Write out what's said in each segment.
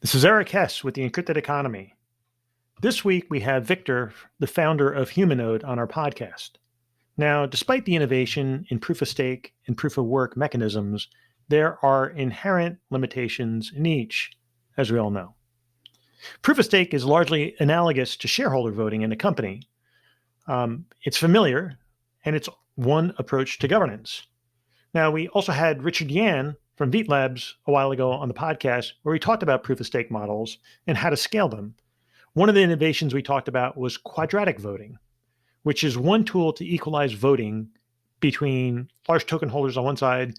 This is Eric Hess with the Encrypted Economy. This week we have Victor, the founder of Humanode, on our podcast. Now, despite the innovation in proof of stake and proof of work mechanisms, there are inherent limitations in each, as we all know. Proof of stake is largely analogous to shareholder voting in a company. It's familiar, and it's one approach to governance. Now, we also had Richard Yan from Veet Labs a while ago on the podcast, where we talked about proof of stake models and how to scale them. One of the innovations we talked about was quadratic voting, which is one tool to equalize voting between large token holders on one side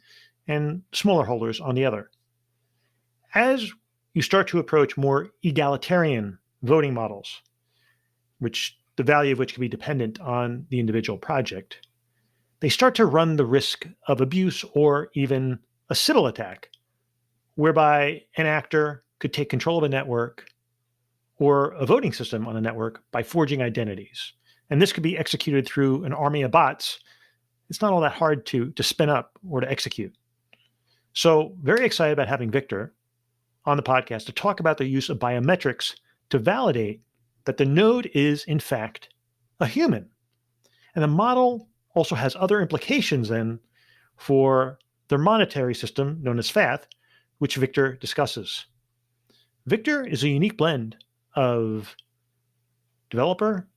and smaller holders on the other. As you start to approach more egalitarian voting models, which the value of which can be dependent on the individual project, they start to run the risk of abuse or even a Sybil attack, whereby an actor could take control of a network or a voting system on a network by forging identities. And this could be executed through an army of bots. It's not all that hard to spin up or to execute. So very excited about having Victor on the podcast to talk about the use of biometrics to validate that the node is, in fact, a human. And the model also has other implications then for their monetary system known as Fath, which Victor discusses. Victor is a unique blend of developer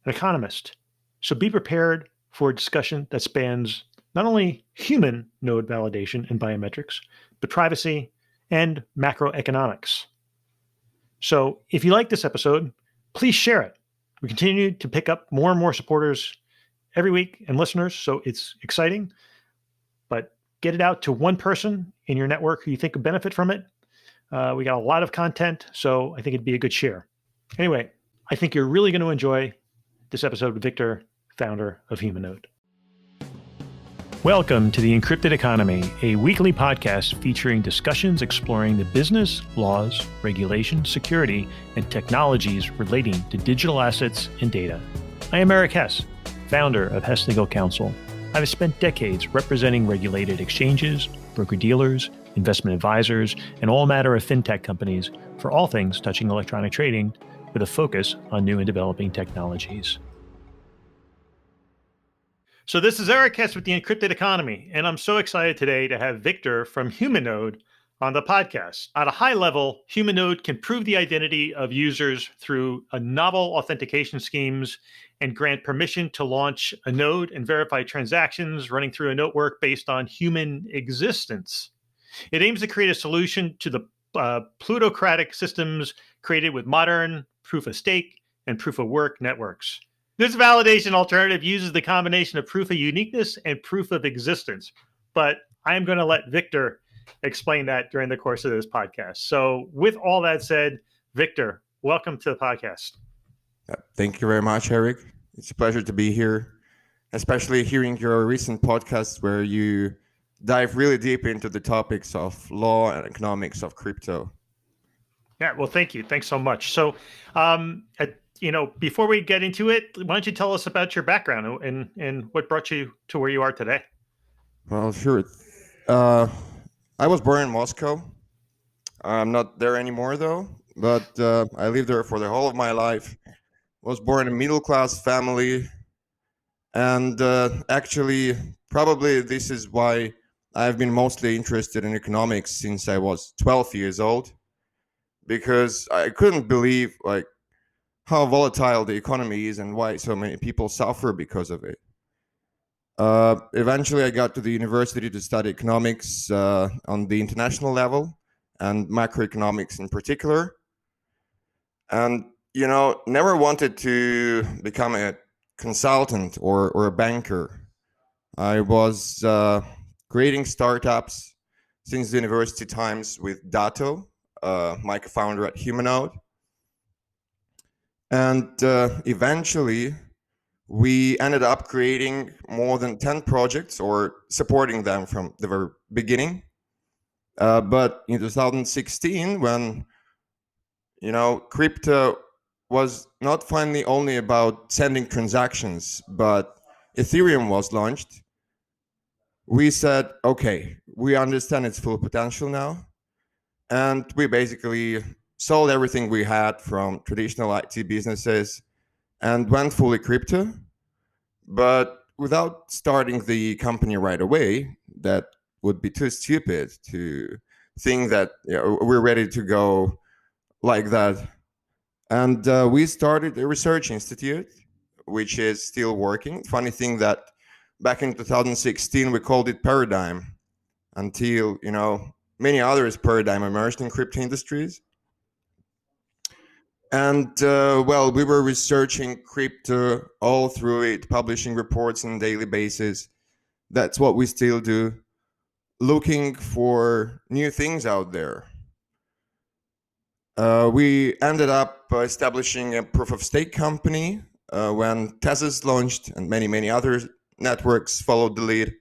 and economist. So be prepared for a discussion that spans not only human node validation and biometrics, but privacy and macroeconomics. So if you like this episode, please share it. We continue to pick up more and more supporters every week and listeners, so it's exciting. But get it out to one person in your network who you think would benefit from it. We got a lot of content, so I think it'd be a good share. Anyway, I think you're really going to enjoy this episode with Victor, founder of Humanode. Welcome to the Encrypted Economy, a weekly podcast featuring discussions exploring the business, laws, regulation, security, and technologies relating to digital assets and data. I am Eric Hess, founder of Hess Legal Counsel. I've spent decades representing regulated exchanges, broker-dealers, investment advisors, and all manner of fintech companies for all things touching electronic trading with a focus on new and developing technologies. So this is Eric Hess with the Encrypted Economy, and I'm so excited today to have Victor from Humanode on the podcast. At a high level, Humanode can prove the identity of users through a novel authentication schemes and grant permission to launch a node and verify transactions running through a network based on human existence. It aims to create a solution to the plutocratic systems created with modern proof of stake and proof of work networks. This validation alternative uses the combination of proof of uniqueness and proof of existence, but I'm going to let Victor explain that during the course of this podcast. So with all that said, Victor, welcome to the podcast. Thank you very much, Eric. It's a pleasure to be here, especially hearing your recent podcast where you dive really deep into the topics of law and economics of crypto. Yeah, well, thank you. Thanks so much. So, before we get into it, why don't you tell us about your background and what brought you to where you are today? Well, sure. I was born in Moscow. I'm not there anymore, though, but I lived there for the whole of my life. Was born in a middle-class family, and actually, probably this is why I've been mostly interested in economics since I was 12 years old, because I couldn't believe how volatile the economy is and why so many people suffer because of it. Eventually, I got to the university to study economics on the international level and macroeconomics in particular. And, never wanted to become a consultant or a banker. I was creating startups since the university times with Dato, my co-founder at Humanode. And eventually, we ended up creating more than 10 projects or supporting them from the very beginning. But in 2016, when, crypto was not finally only about sending transactions, but Ethereum was launched, we said, okay, we understand its full potential now. And we basically sold everything we had from traditional IT businesses and went fully crypto. But without starting the company right away, that would be too stupid to think that we're ready to go like that. And we started a research institute, which is still working. Funny thing that back in 2016 we called it Paradigm, until many others Paradigm emerged in crypto industries. And well, we were researching crypto all through it, publishing reports on a daily basis. That's what we still do, looking for new things out there. We ended up establishing a proof of stake company when Tezos launched, and many other networks followed the lead.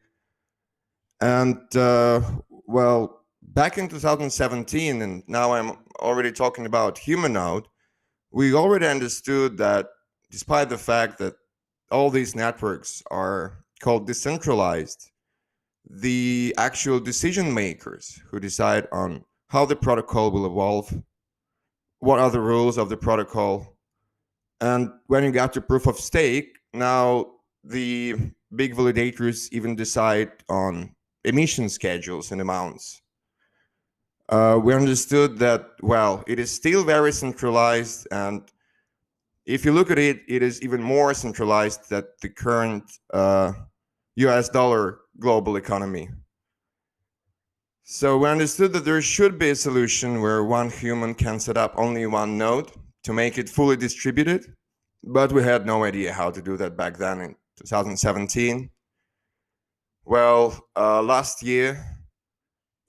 And well, back in 2017, and now I'm already talking about Humanode, we already understood that despite the fact that all these networks are called decentralized, the actual decision makers who decide on how the protocol will evolve, what are the rules of the protocol, and when you got to proof of stake, now the big validators even decide on emission schedules and amounts. We understood that, well, it is still very centralized, and if you look at it, it is even more centralized than the current US dollar global economy. So we understood that there should be a solution where one human can set up only one node to make it fully distributed, but we had no idea how to do that back then in 2017. Well, last year,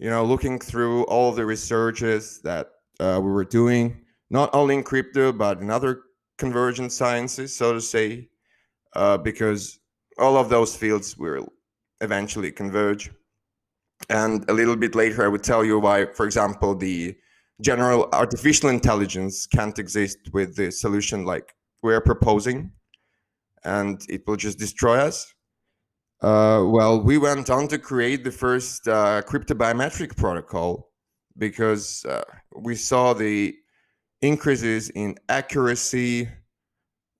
looking through all the researches that we were doing, not only in crypto, but in other convergent sciences, so to say, because all of those fields will eventually converge. And a little bit later, I would tell you why, for example, the general artificial intelligence can't exist with the solution like we're proposing, and it will just destroy us. Well, we went on to create the first crypto biometric protocol because we saw the increases in accuracy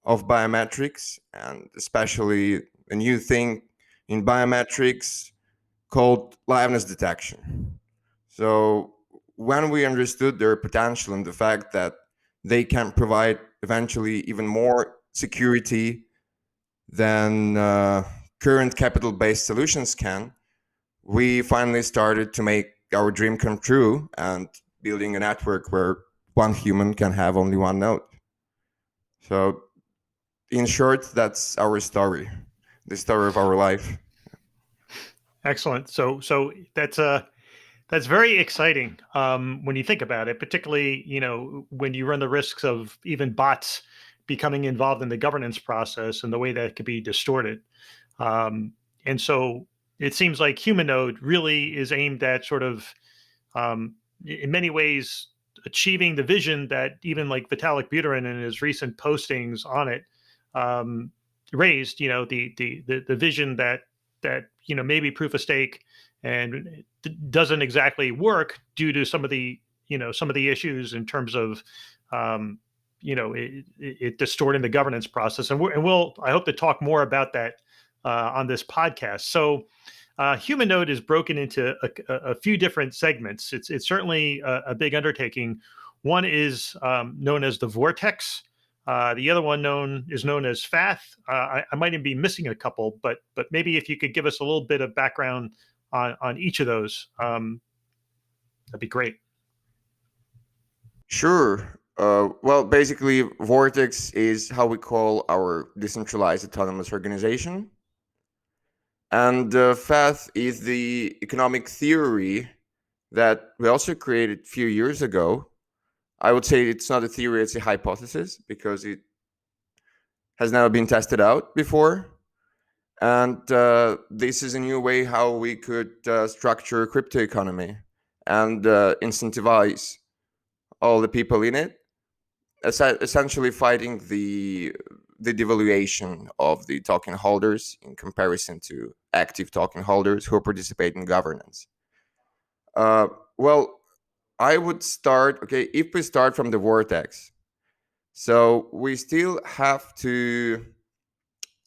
of biometrics, and especially a new thing in biometrics called liveness detection. So when we understood their potential and the fact that they can provide eventually even more security than current capital-based solutions can, we finally started to make our dream come true and building a network where one human can have only one node. So in short, that's our story, the story of our life. Excellent. So that's very exciting when you think about it, particularly when you run the risks of even bots becoming involved in the governance process and the way that could be distorted. And so it seems like Humanode really is aimed at sort of, in many ways, achieving the vision that even like Vitalik Buterin in his recent postings on it raised. The vision that maybe proof of stake and doesn't exactly work due to some of the issues in terms of it distorting the governance process. And we'll I hope to talk more about that on this podcast. So Humanode is broken into a few different segments. It's certainly a big undertaking. One is known as the Vortex. The other one is known as Fath. I might even be missing a couple, but maybe if you could give us a little bit of background on each of those, that'd be great. Sure. Well, basically, Vortex is how we call our decentralized autonomous organization. And Fath is the economic theory that we also created a few years ago. I would say it's not a theory, it's a hypothesis because it has never been tested out before. And this is a new way how we could structure a crypto economy and incentivize all the people in it, essentially fighting the devaluation of the token holders in comparison to active token holders who participate in governance. Well, I would start, okay, if we start from the Vortex. So we still have to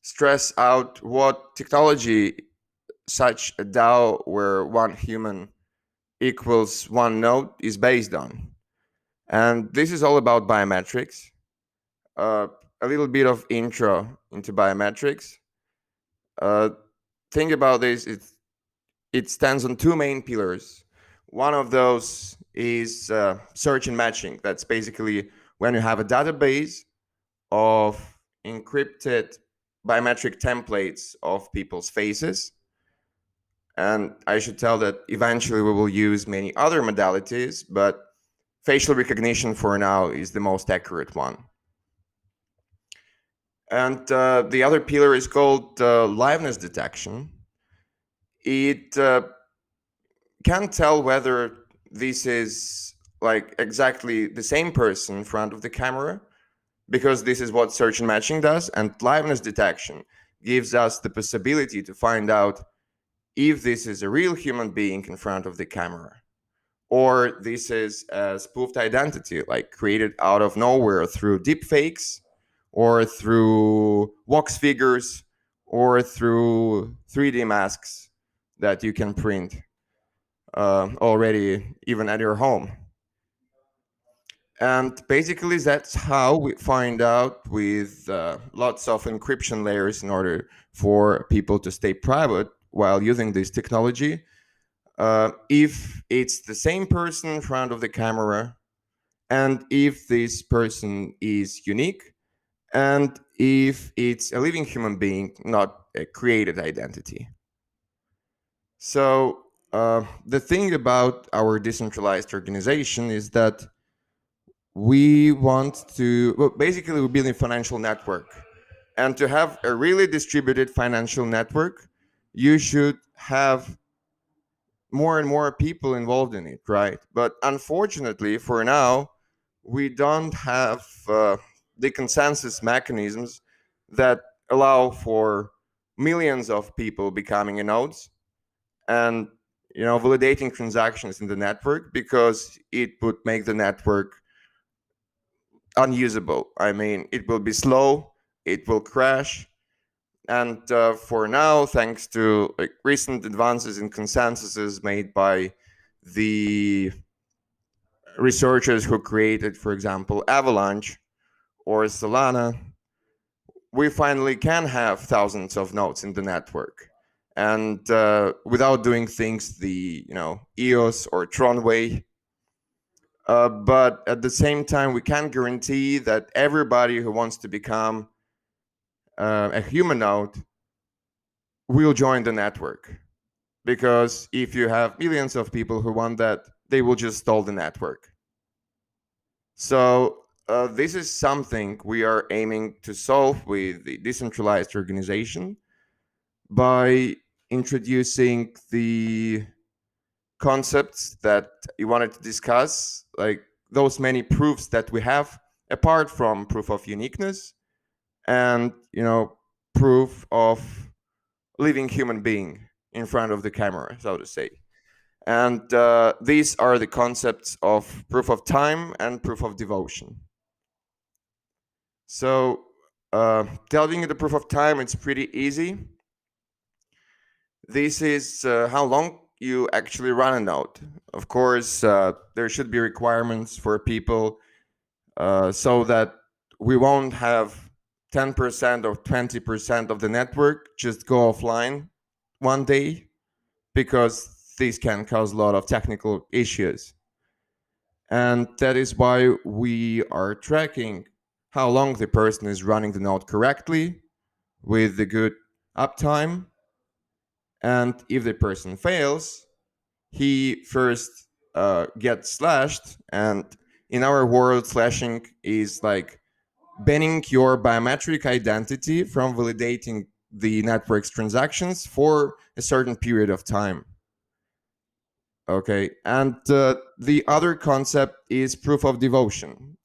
stress out what technology such a DAO where one human equals one node is based on. And this is all about biometrics. Uh, a little bit of intro into biometrics. Uh, Think about this, it stands on two main pillars. One of those is search and matching. That's basically when you have a database of encrypted biometric templates of people's faces. And I should tell that eventually we will use many other modalities, but facial recognition for now is the most accurate one. And the other pillar is called liveness detection. It can't tell whether this is like exactly the same person in front of the camera, because this is what search and matching does. And liveness detection gives us the possibility to find out if this is a real human being in front of the camera, or this is a spoofed identity, like created out of nowhere through deepfakes, or through wax figures, or through 3D masks that you can print already even at your home. And basically that's how we find out, with lots of encryption layers in order for people to stay private while using this technology, if it's the same person in front of the camera, and if this person is unique, and if it's a living human being, not a created identity. So the thing about our decentralized organization is that we want to, well, basically we're building a financial network. And to have a really distributed financial network, you should have more and more people involved in it, right? But unfortunately, for now, we don't have the consensus mechanisms that allow for millions of people becoming nodes and validating transactions in the network, because it would make the network unusable. I mean, it will be slow, it will crash. And for now, thanks to recent advances in consensuses made by the researchers who created, for example, Avalanche or Solana, we finally can have thousands of nodes in the network, and without doing things the EOS or Tron way. But at the same time, we can't guarantee that everybody who wants to become a Humanode will join the network, because if you have millions of people who want that, they will just stall the network. So this is something we are aiming to solve with the decentralized organization by introducing the concepts that you wanted to discuss, like those many proofs that we have, apart from proof of uniqueness and proof of living human being in front of the camera, so to say. And these are the concepts of proof of time and proof of devotion. So delving into proof of time, it's pretty easy. This is how long you actually run a node. Of course, there should be requirements for people so that we won't have 10% or 20% of the network just go offline one day, because this can cause a lot of technical issues. And that is why we are tracking how long the person is running the node correctly with the good uptime. And if the person fails, he first gets slashed. And in our world, slashing is like banning your biometric identity from validating the network's transactions for a certain period of time. Okay, and the other concept is proof of devotion.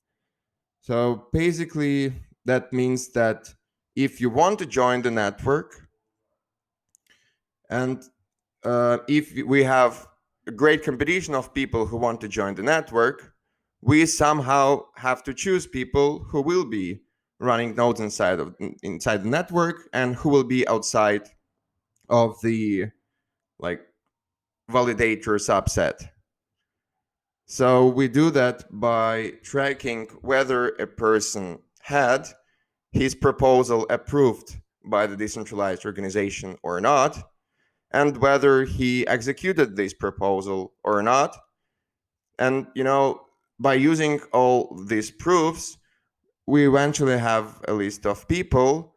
So basically, that means that if you want to join the network, and if we have a great competition of people who want to join the network, we somehow have to choose people who will be running nodes inside the network and who will be outside of the like validator subset. So we do that by tracking whether a person had his proposal approved by the decentralized organization or not, and whether he executed this proposal or not. And by using all these proofs, we eventually have a list of people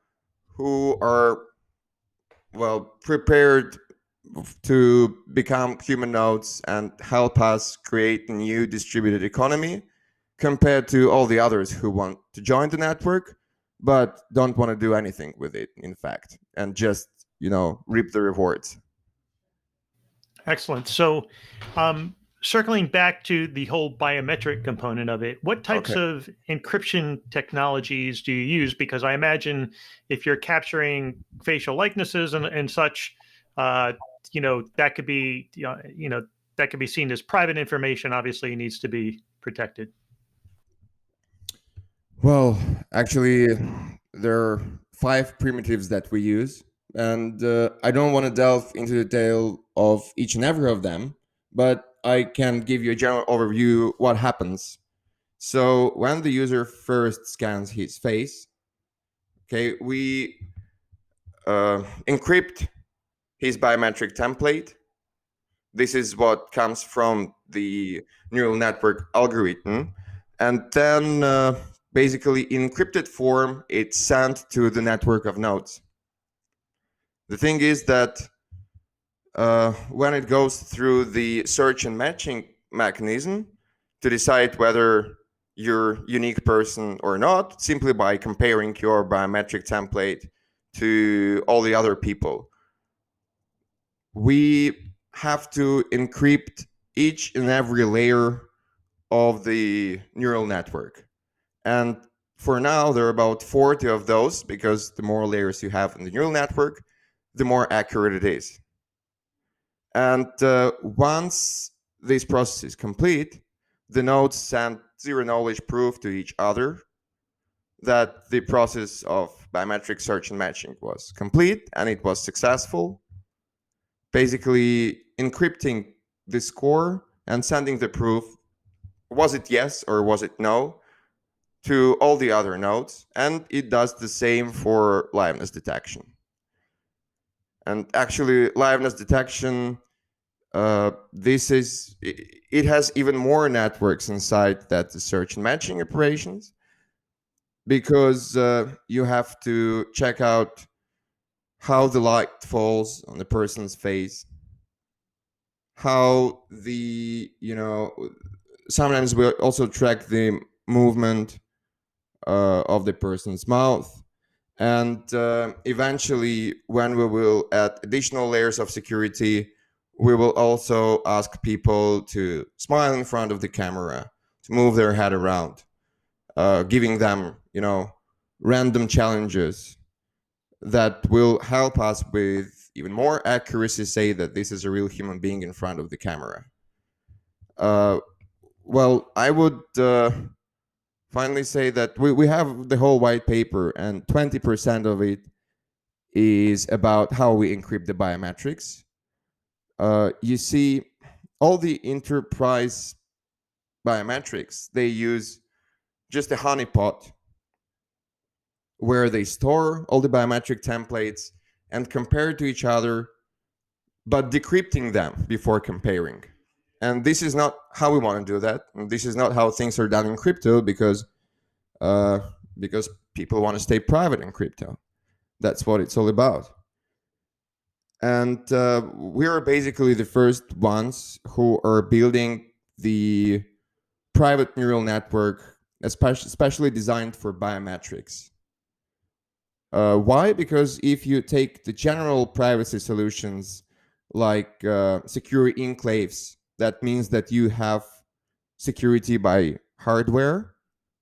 who are prepared to become human nodes and help us create a new distributed economy, compared to all the others who want to join the network but don't want to do anything with it, in fact, and just reap the rewards. Excellent. So, circling back to the whole biometric component of it, what types Okay. of encryption technologies do you use? Because I imagine if you're capturing facial likenesses and such, that could be, that could be seen as private information. Obviously, it needs to be protected. Well, actually, there are 5 primitives that we use, and I don't want to delve into the detail of each and every of them, but I can give you a general overview what happens. So when the user first scans his face, okay, we encrypt his biometric template. This is what comes from the neural network algorithm. And then basically in encrypted form, it's sent to the network of nodes. The thing is that when it goes through the search and matching mechanism to decide whether you're a unique person or not, simply by comparing your biometric template to all the other people, we have to encrypt each and every layer of the neural network. And for now, there are about 40 of those, because the more layers you have in the neural network, the more accurate it is. And once this process is complete, the nodes send zero knowledge proof to each other that the process of biometric search and matching was complete and it was successful, basically encrypting the score and sending the proof, was it yes or was it no, to all the other nodes. And it does the same for liveness detection. And actually, liveness detection, it has even more networks inside that the search and matching operations, because you have to check out how the light falls on the person's face, how sometimes we also track the movement of the person's mouth. And eventually, when we will add additional layers of security, we will also ask people to smile in front of the camera, to move their head around, giving them, random challenges that will help us with even more accuracy say that this is a real human being in front of the camera. I would finally say that we have the whole white paper, and 20% of it is about how we encrypt the biometrics. You see, all the enterprise biometrics, they use just a honeypot where they store all the biometric templates and compare to each other, but decrypting them before comparing. And this is not how we want to do that. And this is not how things are done in crypto, because people want to stay private in crypto. That's what it's all about. And we are basically the first ones who are building the private neural network, especially designed for biometrics. Why? Because if you take the general privacy solutions like secure enclaves, that means that you have security by hardware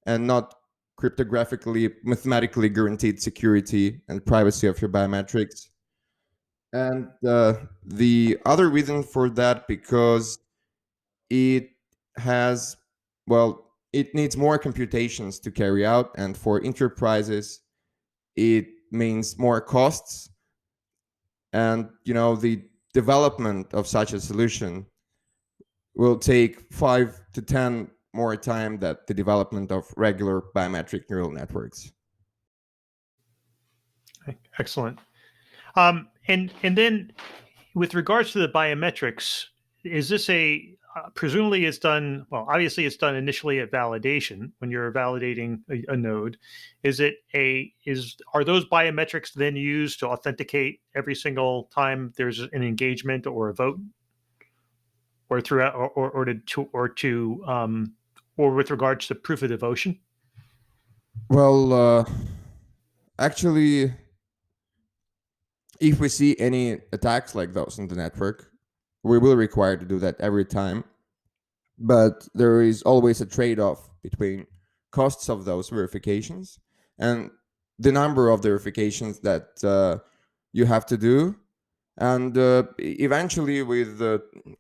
and not cryptographically, mathematically guaranteed security and privacy of your biometrics. And the other reason for that, because it has, well, it needs more computations to carry out, and for enterprises it means more costs. And the development of such a solution will take 5 to 10 more time than the development of regular biometric neural networks. Excellent. And then with regards to the biometrics, is this presumably it's done, well, obviously it's done initially at validation when you're validating a node. Are those biometrics then used to authenticate every single time there's an engagement or a vote, or throughout, or with regards to proof of devotion? Well, actually, if we see any attacks like those in the network, we will require to do that every time. But there is always a trade-off between costs of those verifications and the number of verifications that you have to do. And eventually, with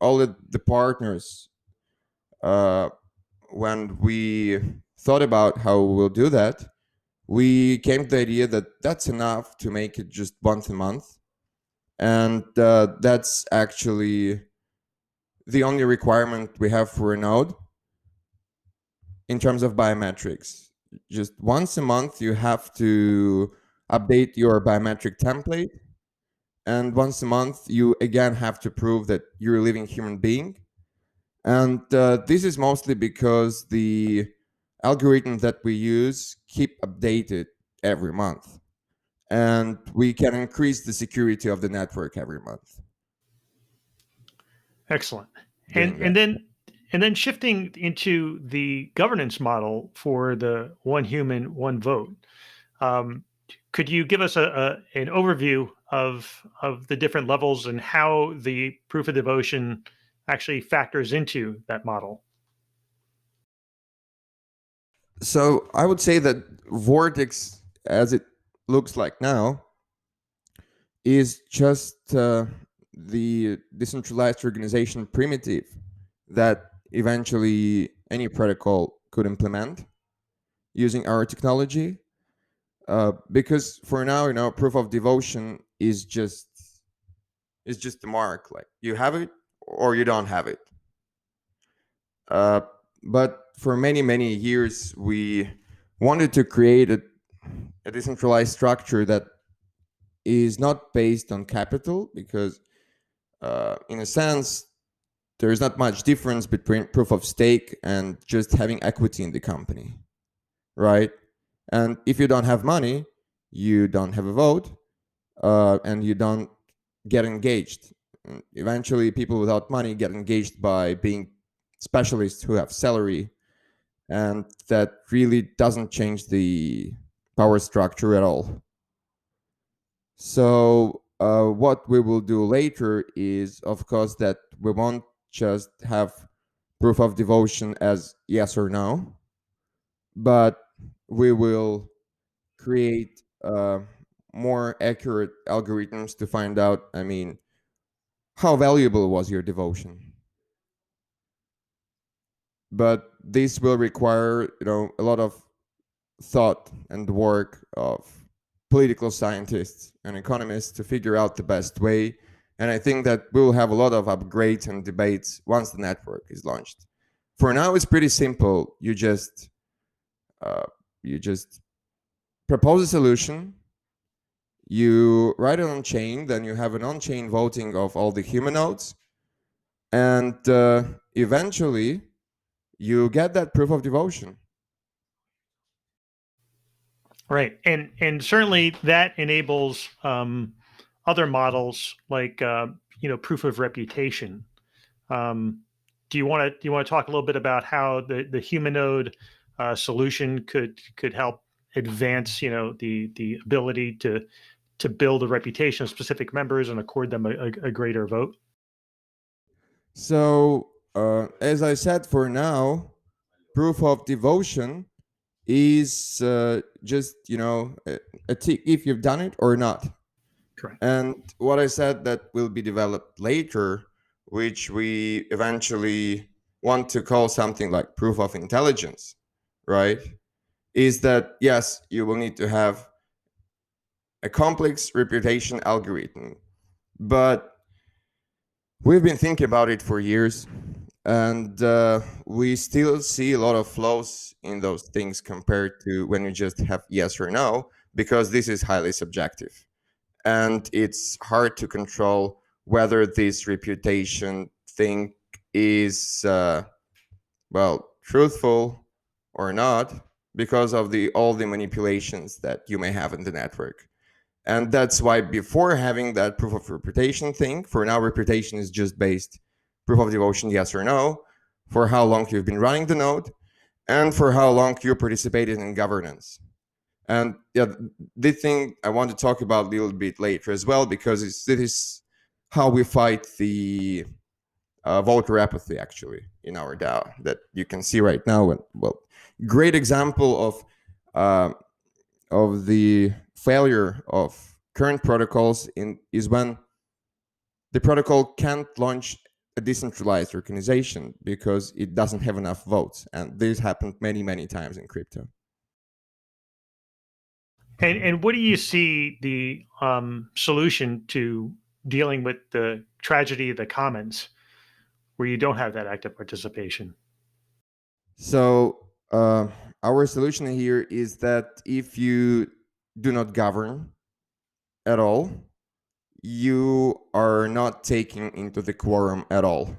all the partners, when we thought about how we'll do that, we came to the idea that that's enough to make it just once a month. And that's actually the only requirement we have for a node in terms of biometrics. Just once a month, you have to update your biometric template. And once a month, you again have to prove that you're a living human being. And this is mostly because the algorithms that we use keep updated every month. And we can increase the security of the network every month. Excellent. Doing that. And then shifting into the governance model for the one human, one vote. Could you give us an overview of the different levels and how the proof of devotion actually factors into that model? So I would say that Vortex, as it looks like now, is just the decentralized organization primitive that eventually any protocol could implement using our technology. Because for now, proof of devotion is just the mark. Like, you have it or you don't have it. But for many, many years, we wanted to create a decentralized structure that is not based on capital, because in a sense, there is not much difference between proof of stake and just having equity in the company, right? And if you don't have money, you don't have a vote, and you don't get engaged. And eventually, people without money get engaged by being specialists who have salary, and that really doesn't change the power structure at all. So what we will do later is, of course, that we won't just have proof of devotion as yes or no, but we will create more accurate algorithms to find out, how valuable was your devotion. But this will require, a lot of thought and work of political scientists and economists to figure out the best way. And I think that we'll have a lot of upgrades and debates once the network is launched. For now, it's pretty simple. You just propose a solution, you write it on chain, then you have an on-chain voting of all the Humanodes, and eventually you get that proof of devotion. Right, and certainly that enables other models like proof of reputation. Do you want to talk a little bit about how the Humanode solution could help advance the ability to build a reputation of specific members and accord them a greater vote? So as I said, for now, proof of devotion is just a tick if you've done it or not. Sure. And what I said that will be developed later, which we eventually want to call something like proof of intelligence, right? Is that yes, you will need to have a complex reputation algorithm, but we've been thinking about it for years, and we still see a lot of flaws in those things compared to when you just have yes or no, because this is highly subjective. And it's hard to control whether this reputation thing is, well, truthful or not, because of all the manipulations that you may have in the network. And that's why before having that proof of reputation thing, for now, reputation is just based proof of devotion, yes or no, for how long you've been running the node, and for how long you participated in governance. And yeah, the thing I want to talk about a little bit later as well, because this is how we fight the voter apathy actually in our DAO that you can see right now. And well, great example of the failure of current protocols is when the protocol can't launch a decentralized organization because it doesn't have enough votes, and this happened many times in crypto. And what do you see the solution to dealing with the tragedy of the commons, where you don't have that active participation? So our solution here is that if you do not govern at all, you are not taking into the quorum at all.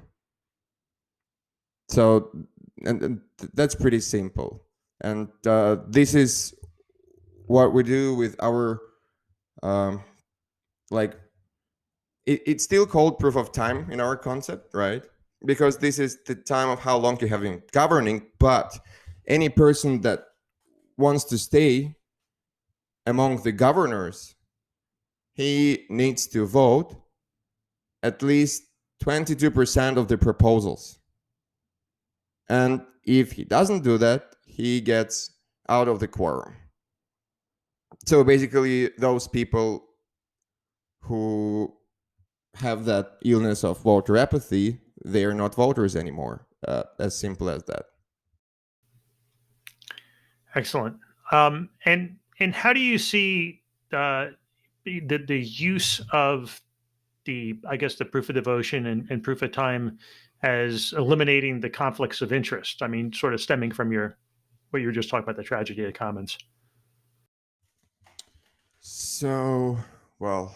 So, and that's pretty simple. And this is what we do with our, like, it's still called proof of time in our concept, right? Because this is the time of how long you have been governing, but any person that wants to stay among the governors, he needs to vote at least 22% of the proposals. And if he doesn't do that, he gets out of the quorum. So basically, those people who have that illness of voter apathy, they are not voters anymore. As simple as that. Excellent. And how do you see the use of the, I guess, the proof of devotion and proof of time as eliminating the conflicts of interest? I mean, sort of stemming from what you were just talking about, the tragedy of the commons. So, well,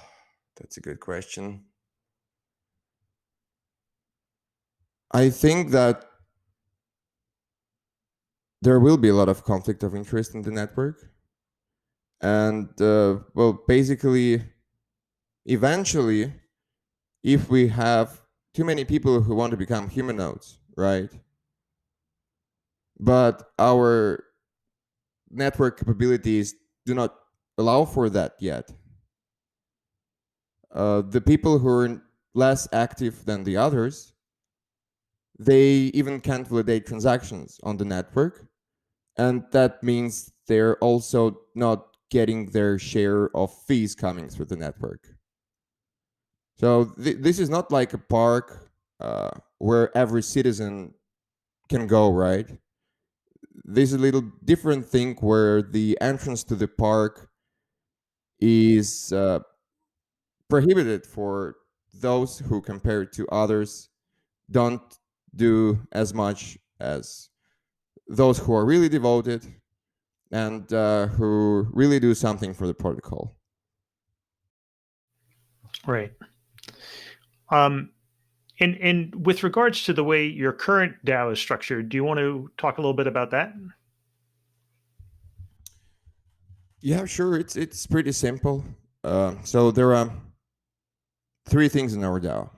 that's a good question. I think that there will be a lot of conflict of interest in the network. And, well, basically, eventually, if we have too many people who want to become humanodes, right? But our network capabilities do not allow for that yet. The people who are less active than the others, they even can't validate transactions on the network. And that means they're also not getting their share of fees coming through the network. So this is not like a park where every citizen can go, right? This is a little different thing where the entrance to the park is prohibited for those who, compared to others, don't do as much as those who are really devoted and who really do something for the protocol. Right. And with regards to the way your current DAO is structured, do you want to talk a little bit about that? Yeah, sure. It's pretty simple. So there are three things in our DAO.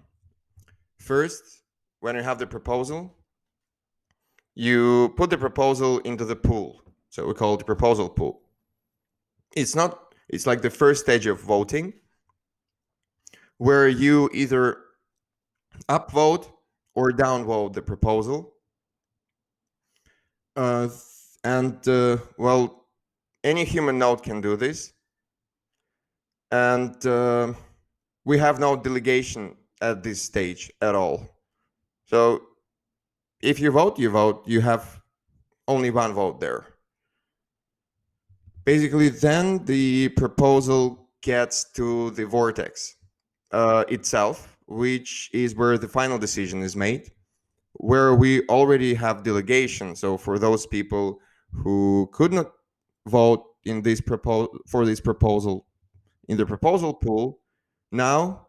First, when you have the proposal, you put the proposal into the pool. So we call it the proposal pool. It's like the first stage of voting, where you either upvote or downvote the proposal. And well, any human node can do this. and we have no delegation at this stage at all. So if you vote, you vote. You have only one vote there. Basically, then the proposal gets to the Vortex itself, which is where the final decision is made, where we already have delegation. So for those people who could not vote in this for this proposal in the proposal pool, now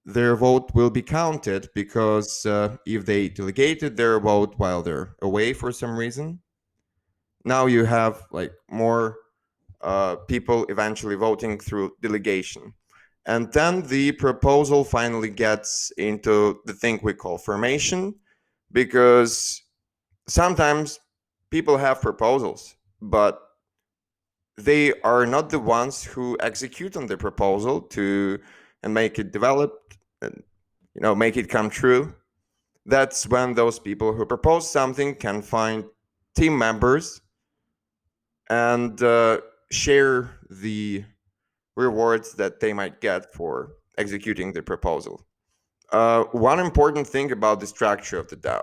their vote will be counted, because if they delegated their vote while they're away for some reason, now you have like more people eventually voting through delegation. And then the proposal finally gets into the thing we call formation, because sometimes people have proposals, but they are not the ones who execute on the proposal to and make it develop and make it come true. That's when those people who propose something can find team members and share the rewards that they might get for executing the proposal. One important thing about the structure of the DAO.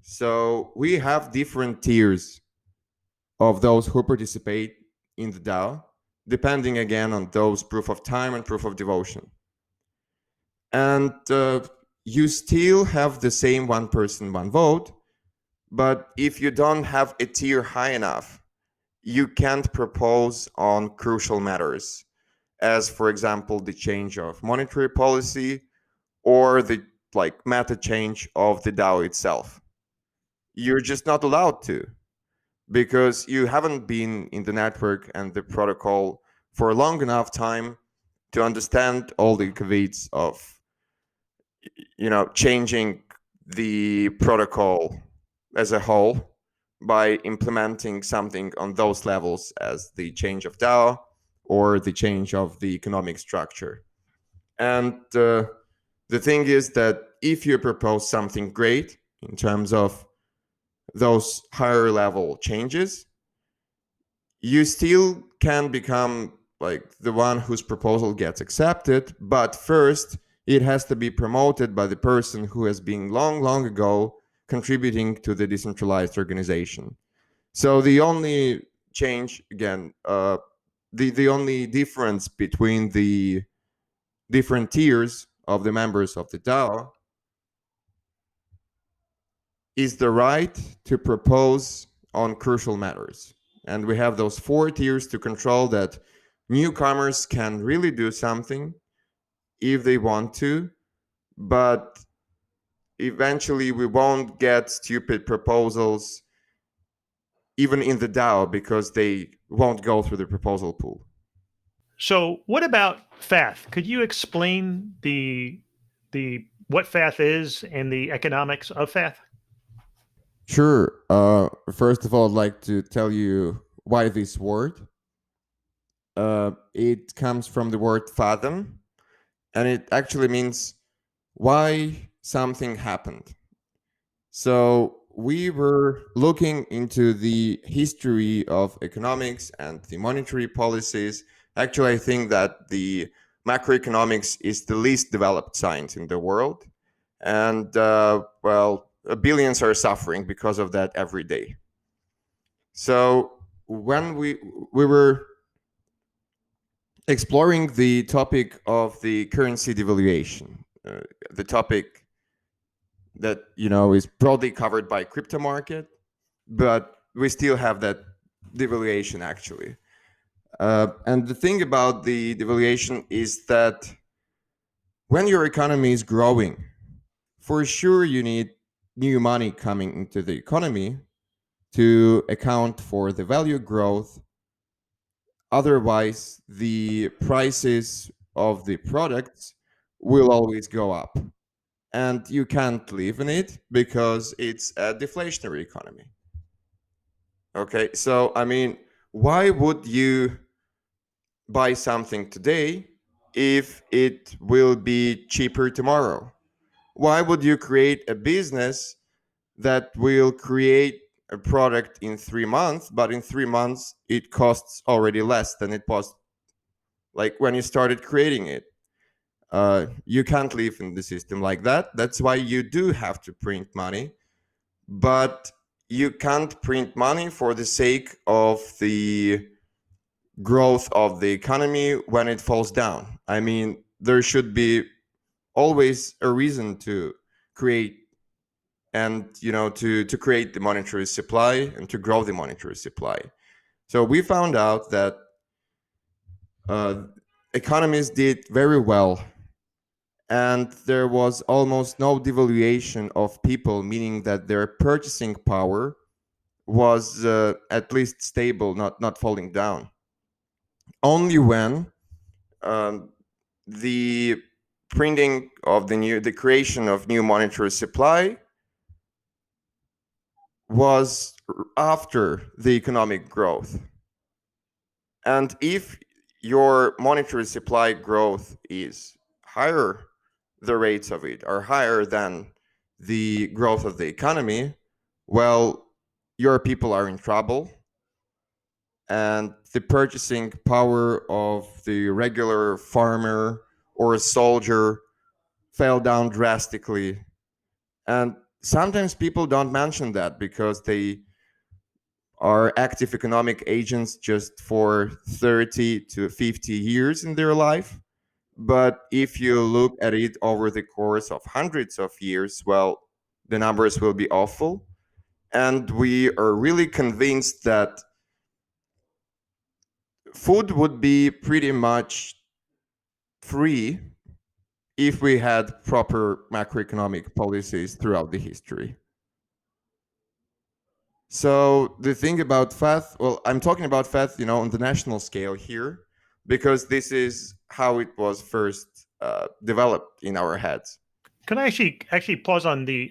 So we have different tiers of those who participate in the DAO, depending again on those proof of time and proof of devotion. And you still have the same one person, one vote, but if you don't have a tier high enough, you can't propose on crucial matters, as for example the change of monetary policy or the meta change of the DAO itself. You're just not allowed to, because you haven't been in the network and the protocol for a long enough time to understand all the caveats of changing the protocol as a whole by implementing something on those levels as the change of DAO or the change of the economic structure. And the thing is that if you propose something great in terms of those higher level changes, you still can become the one whose proposal gets accepted, but first it has to be promoted by the person who has been long ago contributing to the decentralized organization. So the only change, again, the only difference between the different tiers of the members of the DAO is the right to propose on crucial matters. And we have those 4 tiers to control that newcomers can really do something if they want to, but eventually we won't get stupid proposals even in the DAO, because they won't go through the proposal pool. So what about Fath? Could you explain the what Fath is and the economics of Fath? Sure. First of all, I'd like to tell you why this word. It comes from the word fathom, and it actually means why something happened. So we were looking into the history of economics and the monetary policies. Actually, I think that the macroeconomics is the least developed science in the world. And billions are suffering because of that every day. So when we were exploring the topic of the currency devaluation, the topic that is broadly covered by crypto market, but we still have that devaluation actually. And the thing about the devaluation is that when your economy is growing, for sure you need new money coming into the economy to account for the value growth. Otherwise, the prices of the products will always go up. And you can't live in it because it's a deflationary economy. Okay, so I mean, why would you buy something today if it will be cheaper tomorrow? Why would you create a business that will create a product in 3 months, but in 3 months it costs already less than it was like when you started creating it. You can't live in the system like that. That's why you do have to print money, but you can't print money for the sake of the growth of the economy when it falls down. I mean, there should be always a reason to create and to create the monetary supply and to grow the monetary supply. So we found out that economies did very well, and there was almost no devaluation of people, meaning that their purchasing power was at least stable, not falling down. Only when um, the printing of the creation of new monetary supply was after the economic growth. And if your monetary supply growth is higher, the rates of it are higher than the growth of the economy, well, your people are in trouble, and the purchasing power of the regular farmer or a soldier fell down drastically. And sometimes people don't mention that because they are active economic agents just for 30 to 50 years in their life. But if you look at it over the course of hundreds of years, well, the numbers will be awful. And we are really convinced that food would be pretty much free if we had proper macroeconomic policies throughout the history. So the thing about Fath, well, I'm talking about Fath, on the national scale here, because this is how it was first developed in our heads. Can I actually pause on the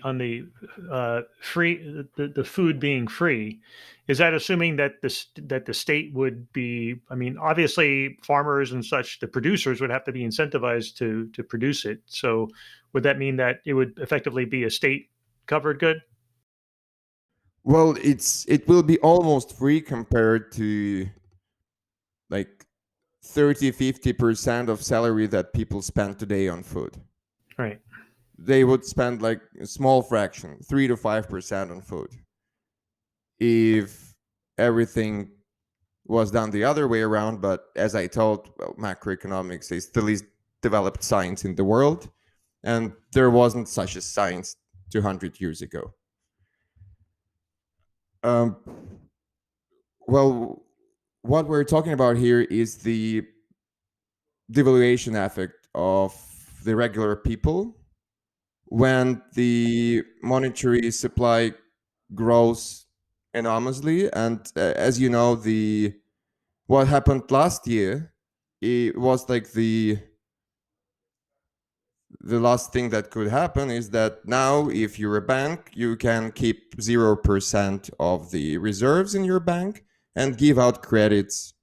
free the food being free? Is that assuming that the state would be? I mean, obviously, farmers and such, the producers would have to be incentivized to produce it. So, would that mean that it would effectively be a state covered good? Well, it will be almost free compared to like 30-50% of salary that people spend today on food. Right. They would spend like a small fraction, 3 to 5% on food. If everything was done the other way around, but as I told, well, macroeconomics is the least developed science in the world, and there wasn't such a science 200 years ago. Um, well, what we're talking about here is the devaluation effect of the regular people when the monetary supply grows enormously. And as you know, the what happened last year, it was like the last thing that could happen is that now if you're a bank, you can keep 0% of the reserves in your bank and give out credits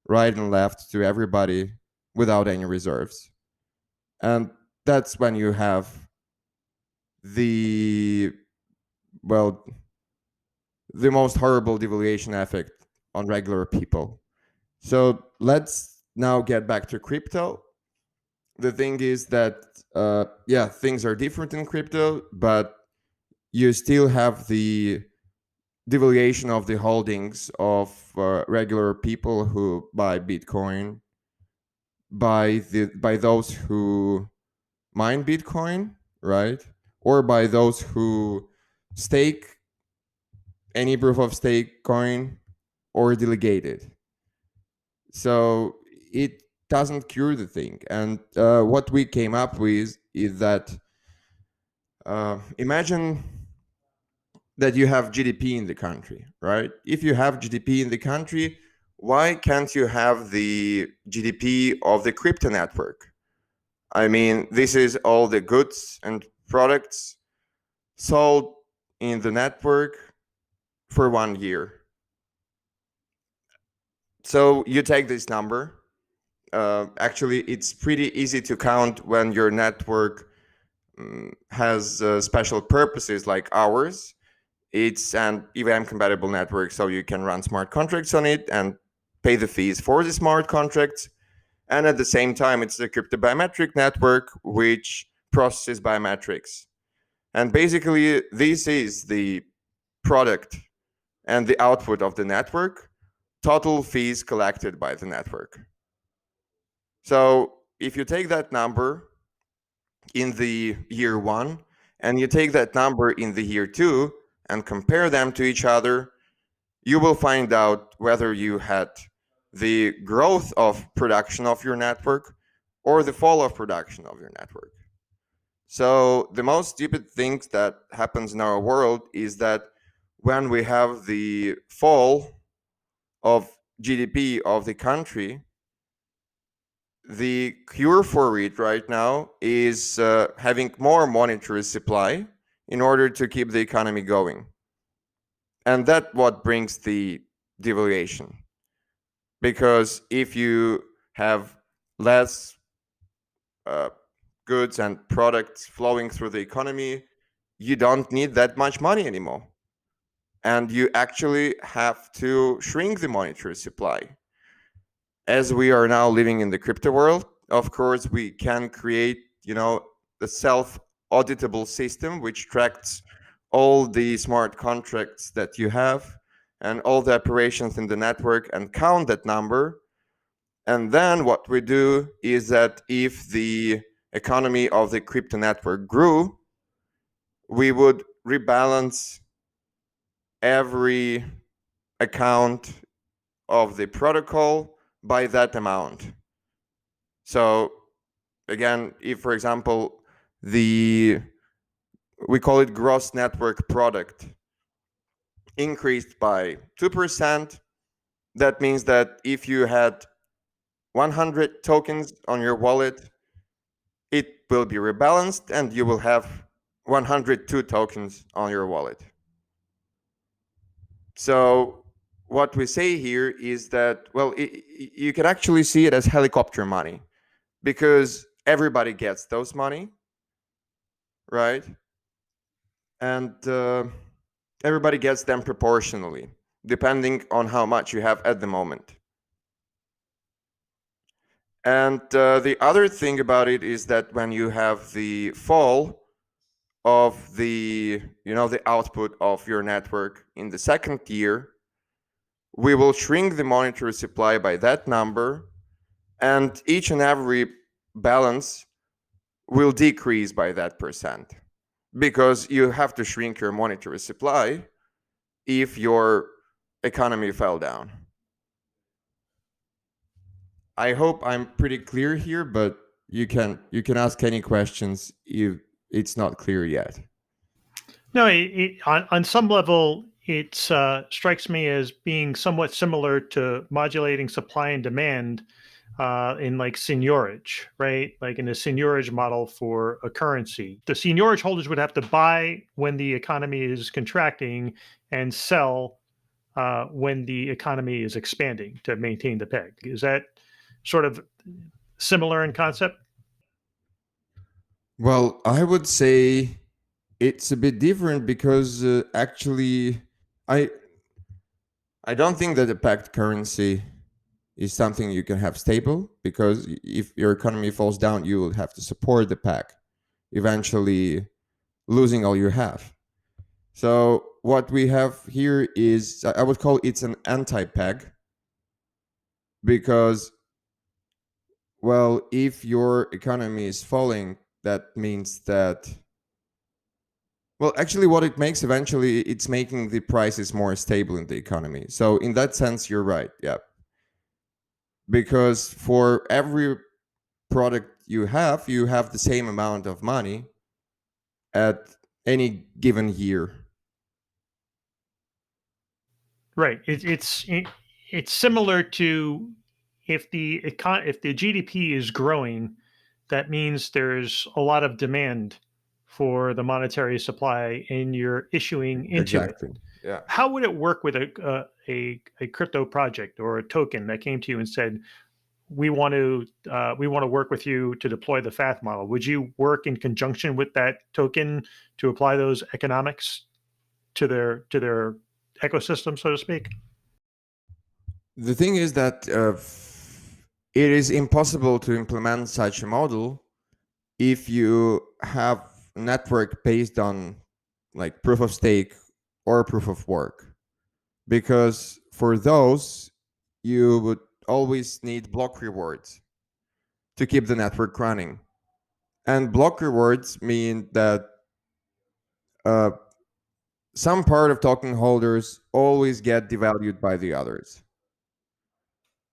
right and left to everybody without any reserves. And that's when you have the well the most horrible devaluation effect on regular people. So let's now get back to crypto. The thing is that things are different in crypto, but you still have the devaluation of the holdings of regular people who buy Bitcoin, by those who mine Bitcoin, right? Or by those who stake any proof of stake coin or delegate it. So it doesn't cure the thing. And what we came up with is that imagine that you have GDP in the country, right? If you have GDP in the country, why can't you have the GDP of the crypto network? I mean, this is all the goods and products sold in the network for 1 year. So you take this number. Actually, it's pretty easy to count when your network has special purposes like ours. It's an EVM compatible network, so you can run smart contracts on it and pay the fees for the smart contracts. And at the same time, it's the Encrypt the Biometric network, which processes biometrics. And basically, this is the product and the output of the network, total fees collected by the network. So if you take that number in the year 1 and you take that number in the year 2 and compare them to each other, you will find out whether you had the growth of production of your network or the fall of production of your network. So the most stupid thing that happens in our world is that when we have the fall of GDP of the country, the cure for it right now is having more monetary supply in order to keep the economy going. And that's what brings the devaluation. Because if you have less goods and products flowing through the economy, you don't need that much money anymore. And you actually have to shrink the monetary supply. As we are now living in the crypto world, of course, we can create, the self-auditable system which tracks all the smart contracts that you have and all the operations in the network and count that number. And then what we do is that if the economy of the crypto network grew, we would rebalance every account of the protocol by that amount. So again, if, for example, we call it gross network product, increased by 2%, that means that if you had 100 tokens on your wallet, it will be rebalanced and you will have 102 tokens on your wallet. So what we say here is that, well, you can actually see it as helicopter money because everybody gets those money, right? And everybody gets them proportionally, depending on how much you have at the moment. And the other thing about it is that when you have the fall of the output of your network in the second year, we will shrink the monetary supply by that number, and each and every balance will decrease by that percent, because you have to shrink your monetary supply if your economy fell down. I hope I'm pretty clear here, but you can ask any questions if it's not clear yet. No, on some level, it strikes me as being somewhat similar to modulating supply and demand in like seigniorage, right? Like in a seigniorage model for a currency. The seigniorage holders would have to buy when the economy is contracting and sell when the economy is expanding to maintain the peg. Is that sort of similar in concept? Well, I would say it's a bit different because actually, I don't think that a pegged currency is something you can have stable, because if your economy falls down, you will have to support the peg, eventually losing all you have. So what we have here is, I would call it's an anti-peg, because, well, if your economy is falling, that means that, well, actually what it makes eventually, it's making the prices more stable in the economy. So in that sense, you're right. Yeah. Because for every product you have the same amount of money at any given year. Right. It's similar to if the GDP is growing, that means there's a lot of demand for the monetary supply, and you're issuing into Exactly. it. Yeah. How would it work with a crypto project or a token that came to you and said, we want to work with you to deploy the Fath model? Would you work in conjunction with that token to apply those economics to their ecosystem, so to speak? The thing is that it is impossible to implement such a model if you have a network based on like proof of stake or proof of work, because for those you would always need block rewards to keep the network running. And block rewards mean that uh, some part of token holders always get devalued by the others.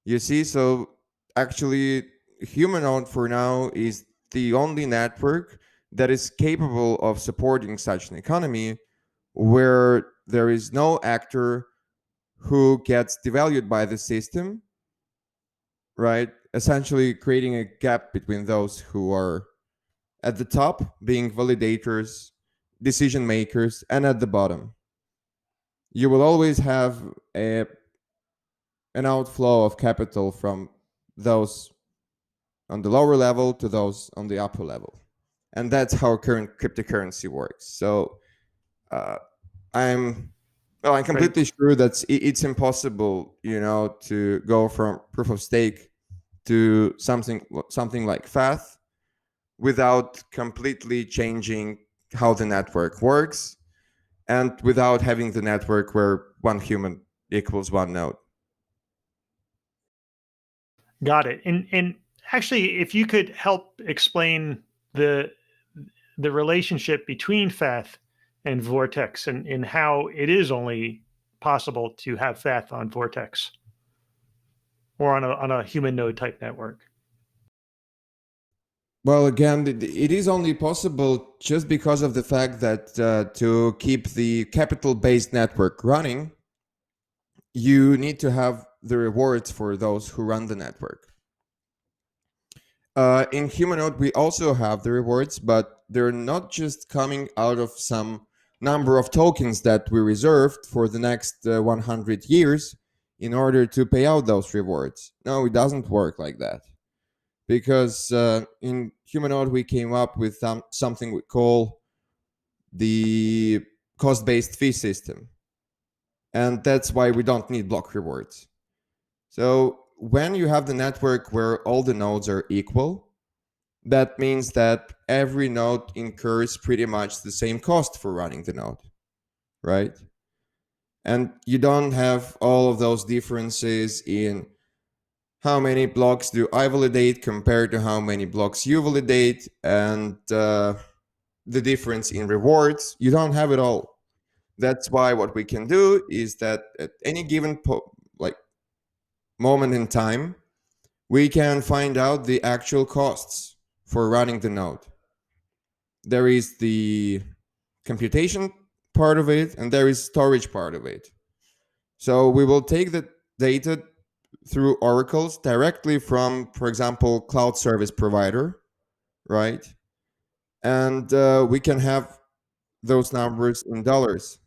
You see, so actually, Humanode for now is the only network that is capable of supporting such an economy where there is no actor who gets devalued by the system, right? Essentially, creating a gap between those who are at the top, being validators, decision makers, and at the bottom. You will always have an outflow of capital from those on the lower level to those on the upper level. And that's how current cryptocurrency works. So uh, I'm I'm completely sure that it's impossible, to go from proof of stake to something like Fath without completely changing how the network works and without having the network where one human equals one node. Got it. And actually, if you could help explain the the relationship between Fath and Vortex and how it is only possible to have Fath on Vortex or on a human node type network. Well, again, it is only possible just because of the fact that to keep the capital-based network running, you need to have the rewards for those who run the network. In Humanode, we also have the rewards, but they're not just coming out of some number of tokens that we reserved for the next 100 years in order to pay out those rewards. No, it doesn't work like that. Because in Humanode, we came up with something we call the cost-based fee system. And that's why we don't need block rewards. So when you have the network where all the nodes are equal, that means that every node incurs pretty much the same cost for running the node, right? And you don't have all of those differences in how many blocks do I validate compared to how many blocks you validate, and the difference in rewards. You don't have it all. That's why what we can do is that at any given moment in time, we can find out the actual costs for running the node. There is the computation part of it, and there is storage part of it. So we will take the data through oracles directly from, for example, cloud service provider, right? And we can have those numbers in dollars.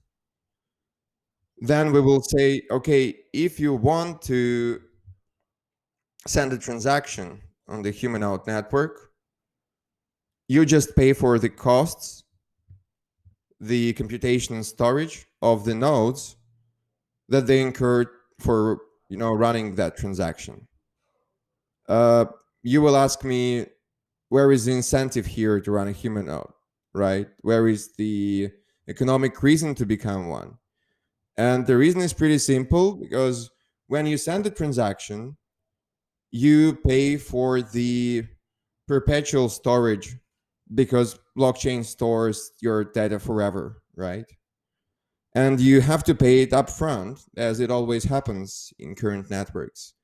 Then we will say, okay, if you want to send a transaction on the Humanode network, you just pay for the costs, the computation and storage of the nodes that they incurred for running that transaction. You will ask me, where is the incentive here to run a Humanode, right? Where is the economic reason to become one? And the reason is pretty simple, because when you send a transaction, you pay for the perpetual storage, because blockchain stores your data forever, right? And you have to pay it upfront, as it always happens in current networks.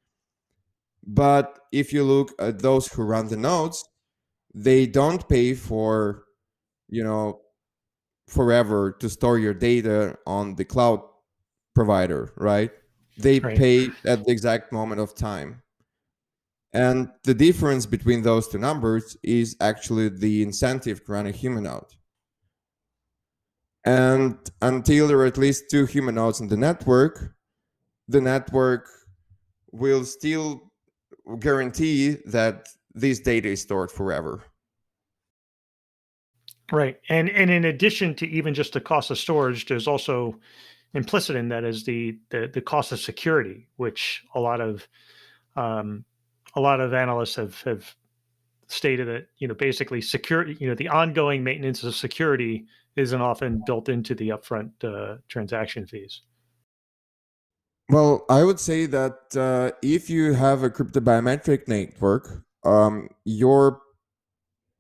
But if you look at those who run the nodes, they don't pay for, forever to store your data on the cloud provider, right? They Right. pay at the exact moment of time. And the difference between those two numbers is actually the incentive to run a Humanode. And until there are at least two Humanodes in the network will still guarantee that this data is stored forever. Right. And in addition to even just the cost of storage, there's also implicit in that is the cost of security, which um, a lot of analysts have stated that basically security, the ongoing maintenance of security isn't often built into the upfront transaction fees. Well, I would say that if you have a cryptobiometric network,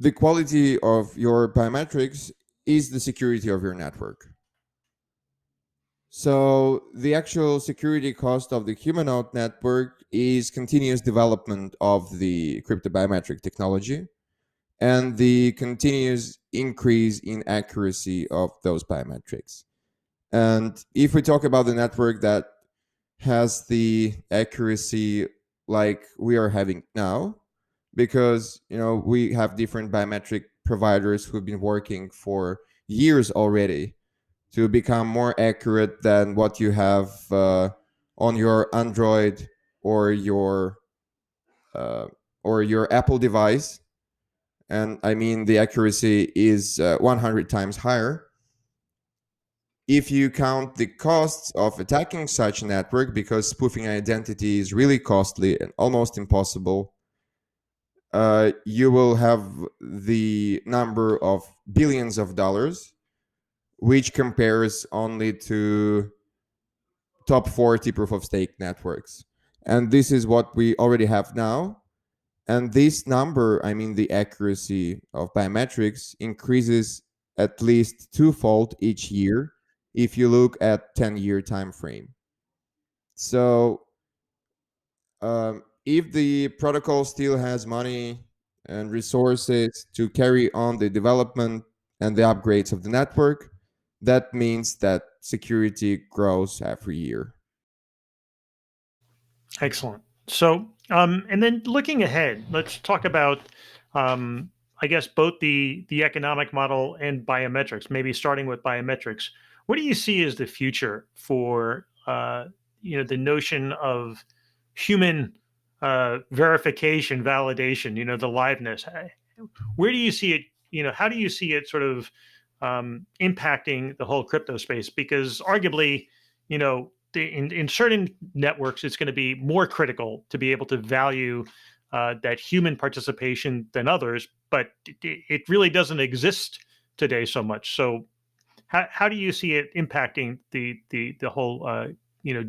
the quality of your biometrics is the security of your network. So the actual security cost of the Humanode network is continuous development of the cryptobiometric technology and the continuous increase in accuracy of those biometrics. And if we talk about the network that has the accuracy like we are having now, because we have different biometric providers who've been working for years already to become more accurate than what you have on your Android or uh, your Apple device. And I mean the accuracy is 100 times higher. If you count the costs of attacking such a network, because spoofing identity is really costly and almost impossible, you will have the number of billions of dollars, which compares only to top 40 proof of stake networks. And this is what we already have now. And this number, I mean, the accuracy of biometrics increases at least twofold each year if you look at 10-year time frame. So if the protocol still has money and resources to carry on the development and the upgrades of the network, that means that security grows every year. Excellent. So, and then looking ahead, let's talk about, I guess, both the economic model and biometrics. Maybe starting with biometrics. What do you see as the future for the notion of human verification, validation? The liveness. Where do you see it? How do you see it sort of impacting the whole crypto space? Because arguably, in certain networks, it's going to be more critical to be able to value that human participation than others, but it really doesn't exist today so much. So, how do you see it impacting the whole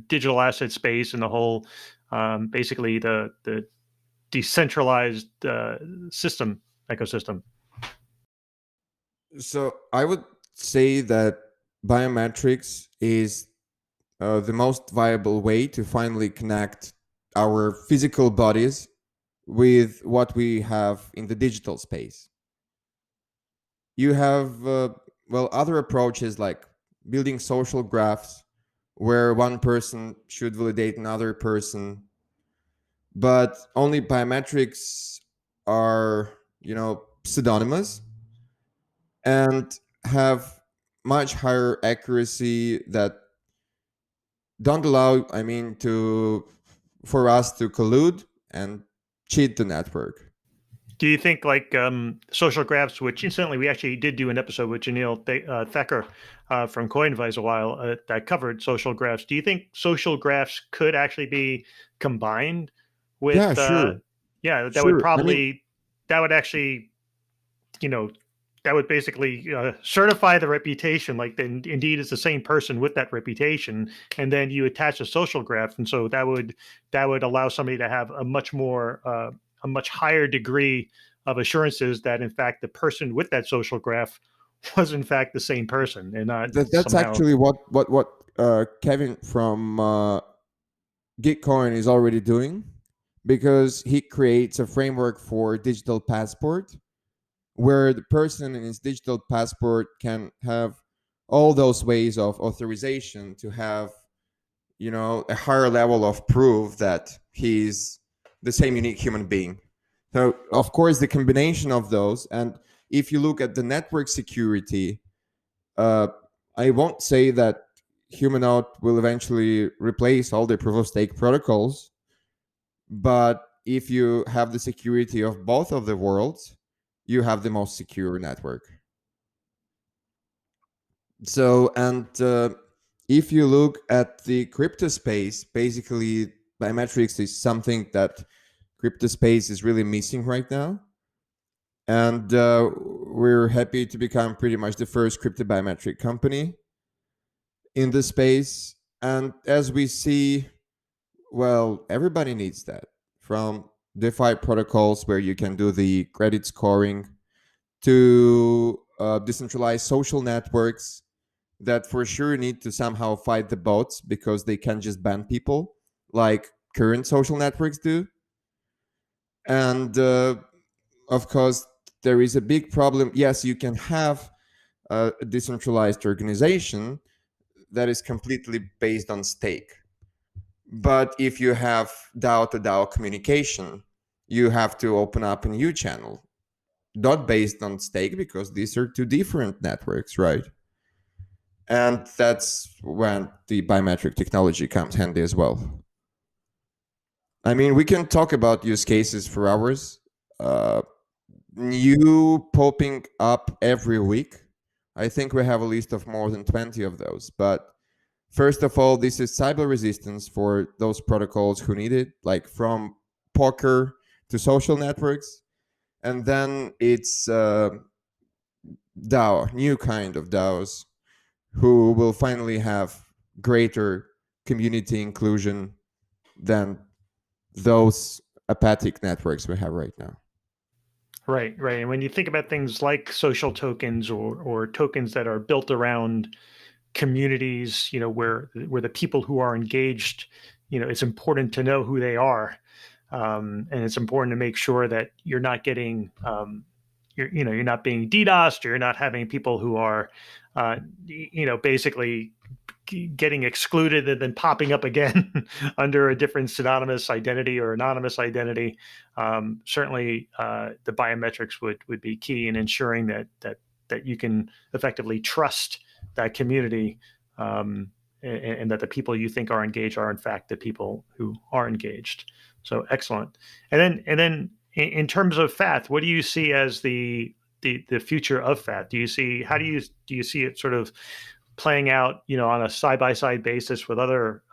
digital asset space and the whole basically the decentralized system ecosystem? So I would say that biometrics is the most viable way to finally connect our physical bodies with what we have in the digital space. You have, other approaches like building social graphs where one person should validate another person, but only biometrics are, pseudonymous and have much higher accuracy that don't allow, to for us to collude and cheat the network. Do you think like social graphs, which incidentally we actually did do an episode with Janelle Thacker from Coinvise a while that covered social graphs. Do you think social graphs could actually be combined Yeah, with? sure, Yeah, that would sure. I mean, probably that would actually you know that would basically certify the reputation, like then indeed it's the same person with that reputation, and then you attach a social graph, and so that would allow somebody to have a much higher degree of assurances that in fact the person with that social graph was in fact the same person and not that's somehow. actually what Kevin from Gitcoin is already doing, because he creates a framework for digital passport where the person in his digital passport can have all those ways of authorization to have, a higher level of proof that he's the same unique human being. So of course the combination of those, and if you look at the network security, uh, I won't say that Humanode will eventually replace all the proof of stake protocols, but if you have the security of both of the worlds, you have the most secure network. So, and if you look at the crypto space, basically biometrics is something that crypto space is really missing right now. And we're happy to become pretty much the first crypto biometric company in the space. And as we see, well, everybody needs that, from DeFi protocols where you can do the credit scoring to decentralized social networks that for sure need to somehow fight the bots because they can't just ban people like current social networks do. And of course, there is a big problem. Yes, you can have a decentralized organization that is completely based on stake. But if you have DAO to DAO communication, you have to open up a new channel, not based on stake, because these are two different networks, right? And that's when the biometric technology comes handy as well. I mean, we can talk about use cases for hours. Uh, New popping up every week. I think we have a list of more than 20 of those. But first of all, this is cyber resistance for those protocols who need it, like from poker to social networks. And then it's DAO, new kind of DAOs, who will finally have greater community inclusion than those apathic networks we have right now. Right, right. And when you think about things like social tokens or tokens that are built around communities, where the people who are engaged, it's important to know who they are, and it's important to make sure that you're not getting, you're not being DDoSed, or you're not having people who are, basically getting excluded and then popping up again under a different pseudonymous identity or anonymous identity. Certainly, the biometrics would be key in ensuring that you can effectively trust that community, and that the people you think are engaged are in fact the people who are engaged. So excellent. And then in terms of Fath, what do you see as the future of Fath? Do you see it sort of playing out, on a side by side basis with other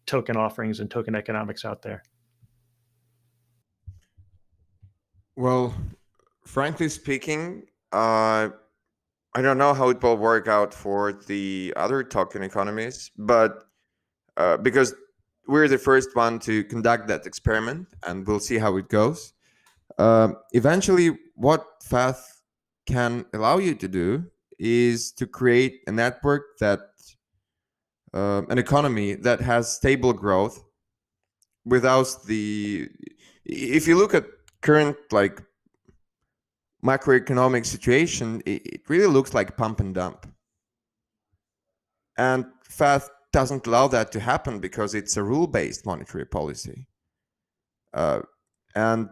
token offerings and token economics out there? Well, frankly speaking, I don't know how it will work out for the other token economies, but because we're the first one to conduct that experiment, and we'll see how it goes. Eventually, what Fath can allow you to do is to create a network that, an economy that has stable growth without the. If you look at current like macroeconomic situation, it really looks like pump and dump. And Fath doesn't allow that to happen because it's a rule-based monetary policy. And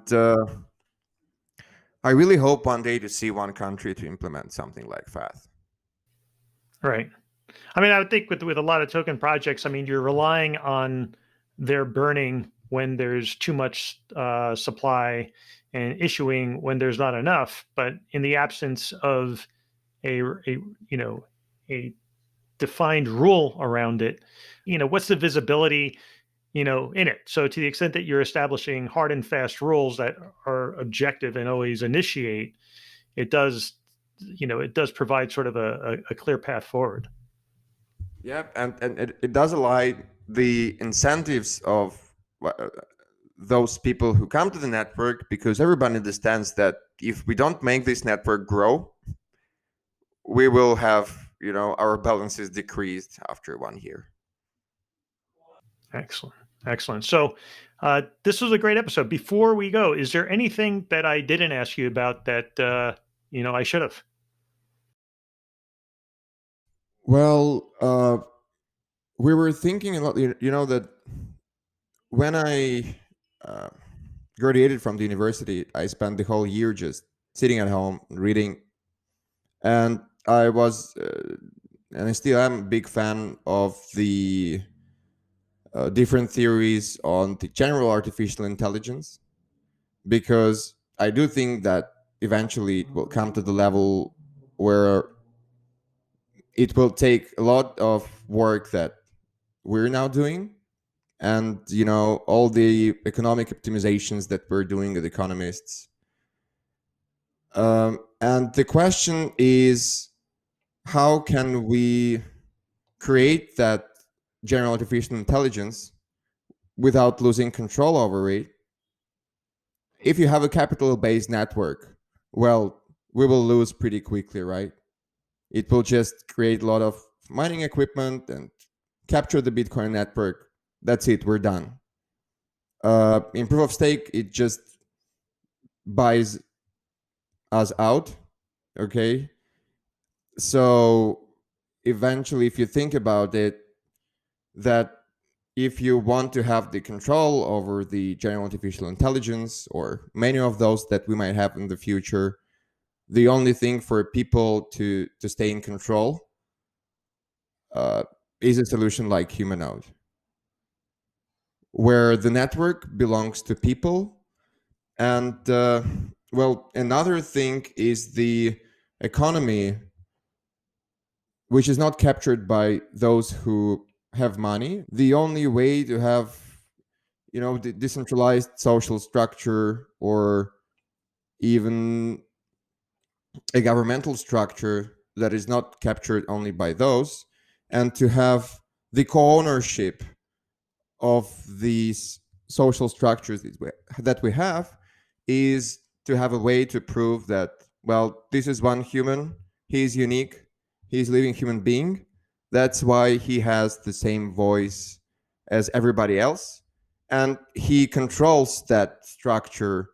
I really hope one day to see one country to implement something like Fath. Right. I mean, I would think with a lot of token projects, I mean, you're relying on their burning when there's too much supply and issuing when there's not enough. But in the absence of a a defined rule around it, what's the visibility, in it? So to the extent that you're establishing hard and fast rules that are objective and always initiate, it does, provide sort of a clear path forward. Yeah, and it does align the incentives of those people who come to the network, because everybody understands that if we don't make this network grow, we will have, our balances decreased after 1 year. Excellent. Excellent. So this was a great episode. Before we go, is there anything that I didn't ask you about that, I should have? Well, we were thinking a lot, that when I uh, graduated from the university, I spent the whole year just sitting at home reading, and I was, and I still am a big fan of the different theories on the general artificial intelligence, because I do think that eventually it will come to the level where it will take a lot of work that we're now doing, and all the economic optimizations that we're doing as economists. And the question is, how can we create that general artificial intelligence without losing control over it? If you have a capital-based network, well, we will lose pretty quickly, right? It will just create a lot of mining equipment and capture the Bitcoin network. That's it, we're done. In proof of stake, it just buys us out, okay? So eventually, if you think about it, that if you want to have the control over the general artificial intelligence or many of those that we might have in the future, the only thing for people to stay in control is a solution like Humanode, where the network belongs to people. And well, another thing is the economy, which is not captured by those who have money. The only way to have the decentralized social structure, or even a governmental structure that is not captured only by those, and to have the co-ownership of these social structures that we have, is to have a way to prove that, well, this is one human, he's unique, he's a living human being, that's why he has the same voice as everybody else, and he controls that structure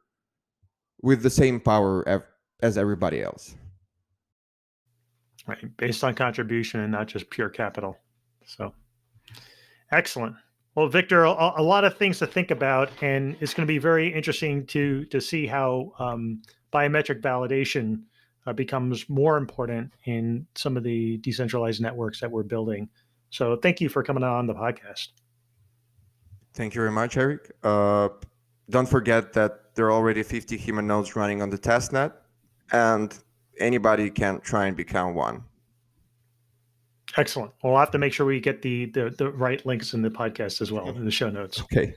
with the same power as everybody else. Right, based on contribution and not just pure capital. So, excellent. Well, Victor, a lot of things to think about, and it's going to be very interesting to see how biometric validation becomes more important in some of the decentralized networks that we're building. So, thank you for coming on the podcast. Thank you very much, Eric. Don't forget that there are already 50 human nodes running on the testnet, and anybody can try and become one. Excellent. We'll have to make sure we get the right links in the podcast as well, in the show notes. Okay.